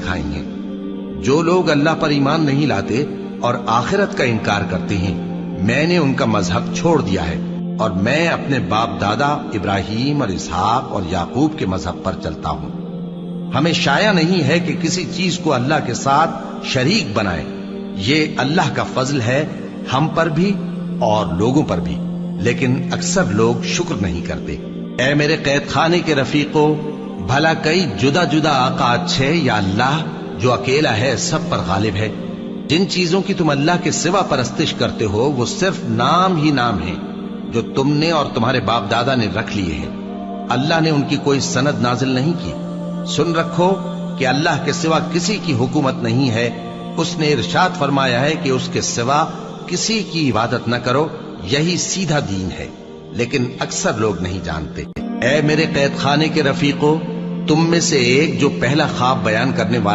سکھائی ہیں۔ جو لوگ اللہ پر ایمان نہیں لاتے اور آخرت کا انکار کرتے ہیں، میں نے ان کا مذہب چھوڑ دیا ہے اور میں اپنے باپ دادا ابراہیم اور اسحاق اور یعقوب کے مذہب پر چلتا ہوں۔ ہمیں شایع نہیں ہے کہ کسی چیز کو اللہ کے ساتھ شریک بنائے۔ یہ اللہ کا فضل ہے ہم پر بھی اور لوگوں پر بھی، لیکن اکثر لوگ شکر نہیں کرتے۔ اے میرے قید خانے کے رفیقوں، بھلا کئی جدا جدا آقا اچھے یا اللہ جو اکیلا ہے سب پر غالب ہے؟ جن چیزوں کی تم اللہ کے سوا پرستش کرتے ہو وہ صرف نام ہی نام ہیں جو تم نے اور تمہارے باپ دادا نے رکھ لیے ہیں۔ اللہ نے ان کی کوئی سند نازل نہیں کی۔ سن رکھو کہ اللہ کے سوا کسی کی حکومت نہیں ہے۔ اس نے ارشاد فرمایا ہے کہ اس کے سوا کسی کی عبادت نہ کرو، یہی سیدھا دین ہے، لیکن اکثر لوگ نہیں جانتے۔ اے میرے قید خانے کے رفیقوں، تم میں سے ایک جو پہلا خواب بیان کرنے والا